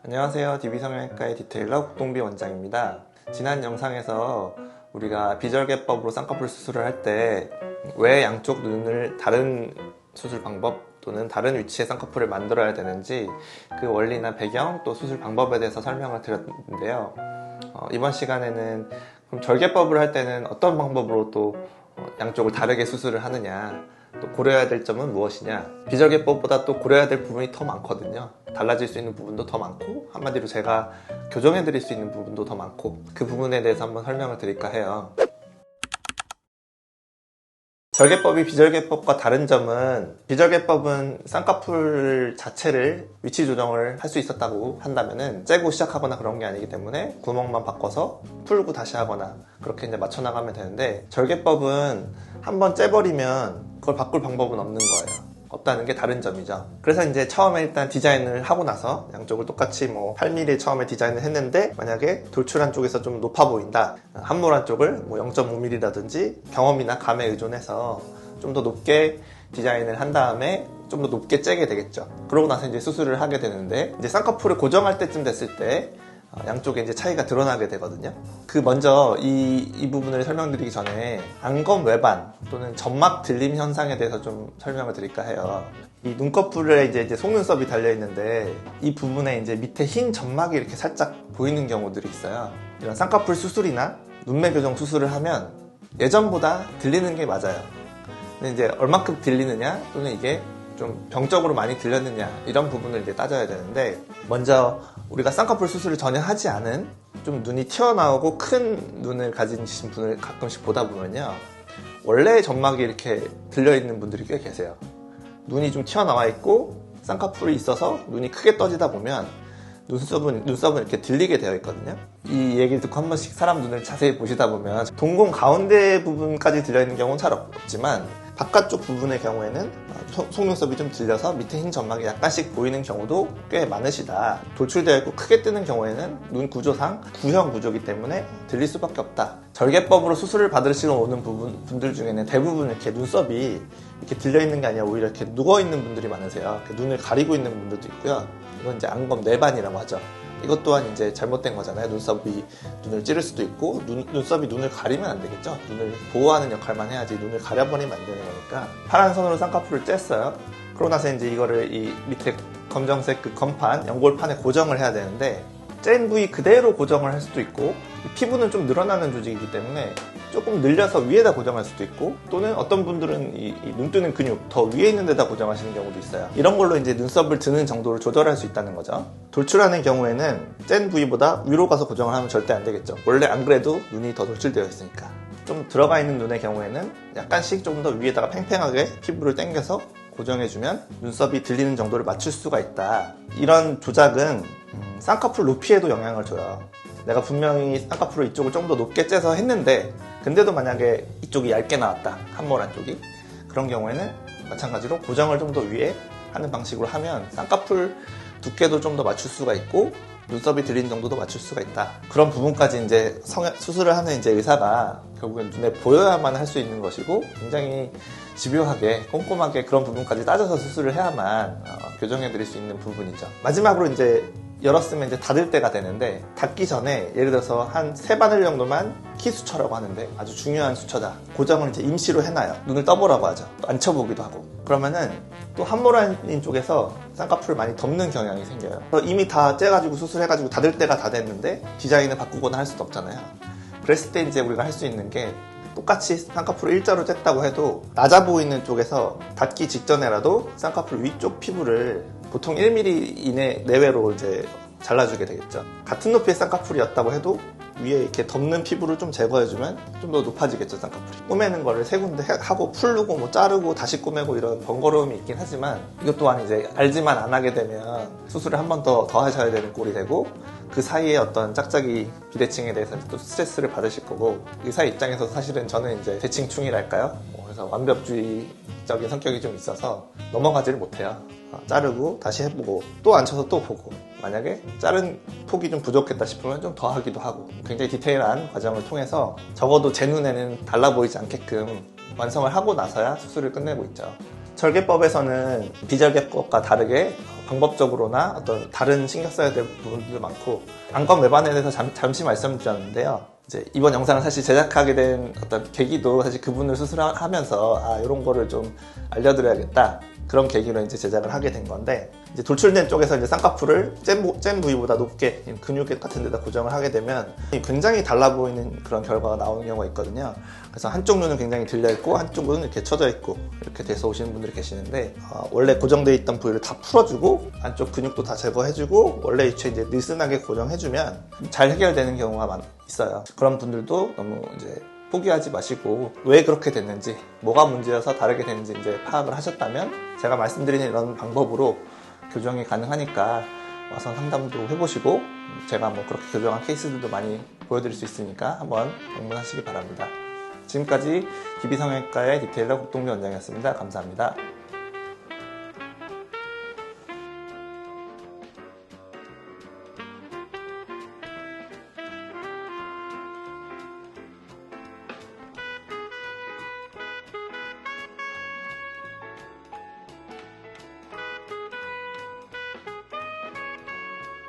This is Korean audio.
안녕하세요. DB성형외과의 디테일러 국동비 원장입니다. 지난 영상에서 우리가 비절개법으로 쌍꺼풀 수술을 할 때 왜 양쪽 눈을 다른 수술 방법 또는 다른 위치의 쌍꺼풀을 만들어야 되는지 그 원리나 배경 또 수술 방법에 대해서 설명을 드렸는데요. 이번 시간에는 그럼 절개법을 할 때는 어떤 방법으로 또 양쪽을 다르게 수술을 하느냐, 또 고려해야 될 점은 무엇이냐. 비절개법보다 또 고려해야 될 부분이 더 많거든요. 달라질 수 있는 부분도 더 많고, 한마디로 제가 교정해 드릴 수 있는 부분도 더 많고, 그 부분에 대해서 한번 설명을 드릴까 해요. 절개법이 비절개법과 다른 점은, 비절개법은 쌍꺼풀 자체를 위치 조정을 할 수 있었다고 한다면은 째고 시작하거나 그런 게 아니기 때문에 구멍만 바꿔서 풀고 다시 하거나 그렇게 이제 맞춰 나가면 되는데, 절개법은 한번 째버리면 그걸 바꿀 방법은 없는 거예요. 없다는 게 다른 점이죠. 그래서 이제 처음에 일단 디자인을 하고 나서 양쪽을 똑같이 8mm 처음에 디자인을 했는데, 만약에 돌출한 쪽에서 좀 높아 보인다, 함몰한 쪽을 0.5mm라든지 경험이나 감에 의존해서 좀 더 높게 디자인을 한 다음에 좀 더 높게 째게 되겠죠. 그러고 나서 이제 수술을 하게 되는데, 이제 쌍꺼풀을 고정할 때쯤 됐을 때 양쪽에 이제 차이가 드러나게 되거든요. 먼저 이 부분을 설명드리기 전에 안검 외반 또는 점막 들림 현상에 대해서 좀 설명을 드릴까 해요. 이 눈꺼풀에 이제 속눈썹이 달려 있는데, 이 부분에 이제 밑에 흰 점막이 이렇게 살짝 보이는 경우들이 있어요. 이런 쌍꺼풀 수술이나 눈매 교정 수술을 하면 예전보다 들리는 게 맞아요. 근데 이제 얼만큼 들리느냐, 또는 이게 좀 병적으로 많이 들렸느냐, 이런 부분을 이제 따져야 되는데, 먼저 우리가 쌍꺼풀 수술을 전혀 하지 않은 좀 눈이 튀어나오고 큰 눈을 가지신 분을 가끔씩 보다 보면요, 원래 점막이 이렇게 들려있는 분들이 꽤 계세요. 눈이 좀 튀어나와 있고 쌍꺼풀이 있어서 눈이 크게 떠지다 보면 눈썹은 이렇게 들리게 되어 있거든요. 이 얘기를 듣고 한 번씩 사람 눈을 자세히 보시다 보면 동공 가운데 부분까지 들려있는 경우는 잘 없지만, 바깥쪽 부분의 경우에는 속눈썹이 좀 들려서 밑에 흰 점막이 약간씩 보이는 경우도 꽤 많으시다. 돌출되어 있고 크게 뜨는 경우에는 눈 구조상 구형 구조이기 때문에 들릴 수밖에 없다. 절개법으로 수술을 받으시러 오는 분들 중에는 대부분 이렇게 눈썹이 이렇게 들려있는 게 아니라 오히려 이렇게 누워있는 분들이 많으세요. 눈을 가리고 있는 분들도 있고요. 이건 이제 안검 내반이라고 하죠. 이것 또한 이제 잘못된 거잖아요. 눈썹이 눈을 찌를 수도 있고, 눈썹이 눈을 가리면 안 되겠죠. 눈을 보호하는 역할만 해야지 눈을 가려버리면 안 되는 거니까. 파란 선으로 쌍꺼풀을 쬐어요. 그러고 나서 이제 이거를 이 밑에 검정색 그 건판, 연골판에 고정을 해야 되는데, 짠 부위 그대로 고정을 할 수도 있고, 피부는 좀 늘어나는 조직이기 때문에 조금 늘려서 위에다 고정할 수도 있고, 또는 어떤 분들은 이 눈 뜨는 근육 더 위에 있는 데다 고정하시는 경우도 있어요. 이런 걸로 이제 눈썹을 드는 정도를 조절할 수 있다는 거죠. 돌출하는 경우에는 짠 부위보다 위로 가서 고정을 하면 절대 안 되겠죠. 원래 안 그래도 눈이 더 돌출되어 있으니까. 좀 들어가 있는 눈의 경우에는 약간씩 좀 더 위에다가 팽팽하게 피부를 당겨서 고정해주면 눈썹이 들리는 정도를 맞출 수가 있다. 이런 조작은 쌍꺼풀 높이에도 영향을 줘요. 내가 분명히 쌍꺼풀을 이쪽을 좀 더 높게 째서 했는데, 근데도 만약에 이쪽이 얇게 나왔다, 함몰한 쪽이, 그런 경우에는 마찬가지로 고정을 좀 더 위에 하는 방식으로 하면 쌍꺼풀 두께도 좀 더 맞출 수가 있고, 눈썹이 들리는 정도도 맞출 수가 있다. 그런 부분까지 이제 수술을 하는 이제 의사가 결국엔 눈에 보여야만 할 수 있는 것이고, 굉장히 집요하게 꼼꼼하게 그런 부분까지 따져서 수술을 해야만 교정해 드릴 수 있는 부분이죠. 마지막으로 이제 열었으면 이제 닫을 때가 되는데, 닫기 전에 예를 들어서 한 3바늘 정도만 키 수쳐라고 하는데, 아주 중요한 수쳐다, 고정을 이제 임시로 해놔요. 눈을 떠보라고 하죠. 또 앉혀보기도 하고. 그러면은 또 함몰한 쪽에서 쌍꺼풀을 많이 덮는 경향이 생겨요. 이미 다 째가지고 수술해가지고 닫을 때가 다 됐는데 디자인을 바꾸거나 할 수도 없잖아요. 그랬을 때 이제 우리가 할 수 있는 게, 똑같이 쌍꺼풀을 일자로 쬐다고 해도 낮아 보이는 쪽에서 닫기 직전에라도 쌍꺼풀 위쪽 피부를 보통 1mm 이내 내외로 이제 잘라주게 되겠죠. 같은 높이의 쌍꺼풀이었다고 해도 위에 이렇게 덮는 피부를 좀 제거해주면 좀 더 높아지겠죠, 쌍꺼풀이. 꼬매는 거를 3군데 하고 풀르고 자르고 다시 꼬매고 이런 번거로움이 있긴 하지만, 이것 또한 이제 알지만 안 하게 되면 수술을 한 번 더 하셔야 되는 꼴이 되고, 그 사이에 어떤 짝짝이 비대칭에 대해서 또 스트레스를 받으실 거고, 의사 입장에서 사실은 저는 이제 대칭충이랄까요? 그래서 완벽주의적인 성격이 좀 있어서 넘어가지를 못해요. 자르고 다시 해보고 또 앉혀서 또 보고, 만약에 자른 폭이 좀 부족했다 싶으면 좀 더 하기도 하고, 굉장히 디테일한 과정을 통해서 적어도 제 눈에는 달라 보이지 않게끔 완성을 하고 나서야 수술을 끝내고 있죠. 절개법에서는 비절개법과 다르게 방법적으로나 어떤 다른 신경 써야 될 부분들도 많고, 안건 외반에 대해서 잠시 말씀드렸는데요. 이제 이번 영상을 사실 제작하게 된 어떤 계기도 사실 그분을 수술하면서 이런 거를 좀 알려드려야겠다, 그런 계기로 이제 제작을 하게 된 건데, 이제 돌출된 쪽에서 이제 쌍꺼풀을 잼 부위보다 높게 근육 같은 데다 고정을 하게 되면 굉장히 달라 보이는 그런 결과가 나오는 경우가 있거든요. 그래서 한쪽 눈은 굉장히 들려 있고 한쪽 눈은 이렇게 처져 있고 이렇게 돼서 오시는 분들이 계시는데, 원래 고정되어 있던 부위를 다 풀어주고 안쪽 근육도 다 제거해주고 원래 위치에 이제 느슨하게 고정해주면 잘 해결되는 경우가 있어요. 그런 분들도 너무 이제 포기하지 마시고, 왜 그렇게 됐는지, 뭐가 문제여서 다르게 됐는지 이제 파악을 하셨다면 제가 말씀드리는 이런 방법으로 교정이 가능하니까 와서 상담도 해보시고, 제가 뭐 그렇게 교정한 케이스들도 많이 보여드릴 수 있으니까 한번 방문하시기 바랍니다. 지금까지 DB성형외과의 디테일러 국동규 원장이었습니다. 감사합니다.